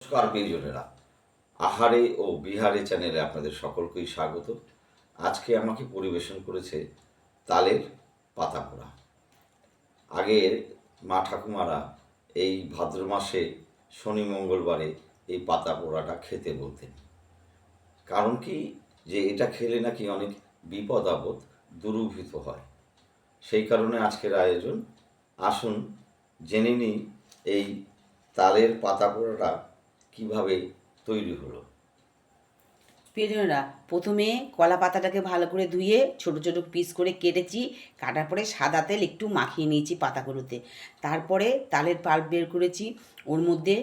নমস্কার প্রিয়জনেরা, আহারে ও বিহারে চ্যানেলে আপনাদের সকলকেই স্বাগত। আজকে আমাকে পরিবেশন করেছে তালের পাতা পোড়া। আগে মা ঠাকুমারা এই ভাদ্র মাসে শনি মঙ্গলবারে এই পাতা পোড়াটা খেতে বলতেন। কারণ কি, যে এটা খেলে নাকি অনেক বিপদ আপদ দূরীভূত হয়। সেই কারণে আজকের আয়োজন। আসুন জেনে নিই এই তালের পাতা পোড়াটা কীভাবে তৈরি হলো। প্রিয়জনেরা, প্রথমে কলা পাতাটাকে ভালো করে ধুয়ে ছোট ছোট পিস করে কেটেছি। কাটার পরে সাদা তেল একটু মাখিয়ে নিয়েছি পাতাগুলোতে। তারপরে তালের পাল্প বের করেছি, ওর মধ্যে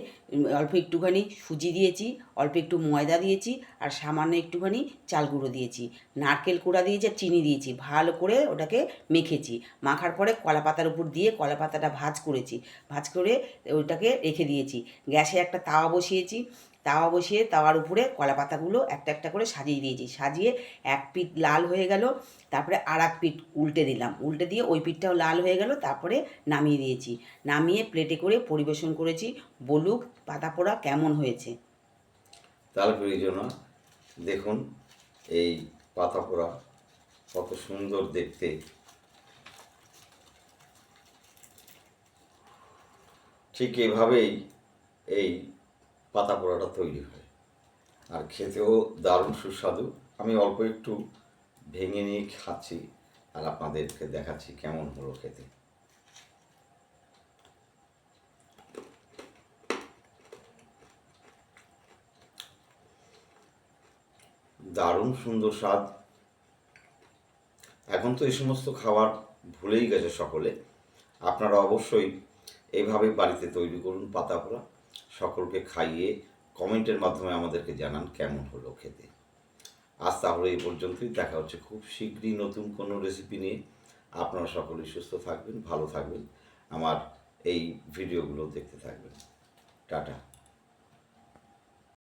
অল্প একটুখানি সুজি দিয়েছি, অল্প একটু ময়দা দিয়েছি, আর সামান্য একটুখানি চাল গুঁড়ো দিয়েছি, নারকেল কোড়া দিয়েছি, আর চিনি দিয়েছি। ভালো করে ওটাকে মেখেছি। মাখার পরে কলা পাতার উপর দিয়ে কলা পাতাটা ভাঁজ করেছি। ভাঁজ করে ওটাকে রেখে দিয়েছি। গ্যাসে একটা তাওয়া বসিয়েছি। তাওয়া বসিয়ে তাওয়ার উপরে কলা পাতাগুলো একটা একটা করে সাজিয়ে দিয়েছি। সাজিয়ে এক পিঠ লাল হয়ে গেল, তারপরে আর এক পিঠ উল্টে দিলাম। উল্টে দিয়ে ওই পিঠটাও লাল হয়ে গেল, তারপরে নামিয়ে দিয়েছি। নামিয়ে প্লেটে করে পরিবেশন করেছি। বলুক পাতা পোড়া কেমন হয়েছে। তার প্রয়োজন দেখুন এই পাতা পোড়া কত সুন্দর দেখতে। ঠিক এভাবেই এই পাতা পোড়াটা তৈরি হয়, আর খেতেও দারুণ সুস্বাদু। আমি অল্প একটু ভেঙে নিয়ে খাচ্ছি আর আপনাদেরকে দেখাচ্ছি কেমন হলো খেতে। দারুণ সুন্দর স্বাদ। এখন তো এই সমস্ত খাবার ভুলেই গেছে সকলে। আপনারা অবশ্যই এইভাবে বাড়িতে তৈরি করুন পাতা পোড়া, সকলকে খাইয়ে কমেন্টের মাধ্যমে আমাদেরকে জানান কেমন হলো খেতে। আজ তাহলে এই পর্যন্তই, দেখা হচ্ছে খুব শীঘ্রই নতুন কোনো রেসিপি নিয়ে। আপনারা সকলেই সুস্থ থাকবেন, ভালো থাকবেন, আমার এই ভিডিওগুলো দেখতে থাকবেন। টাটা।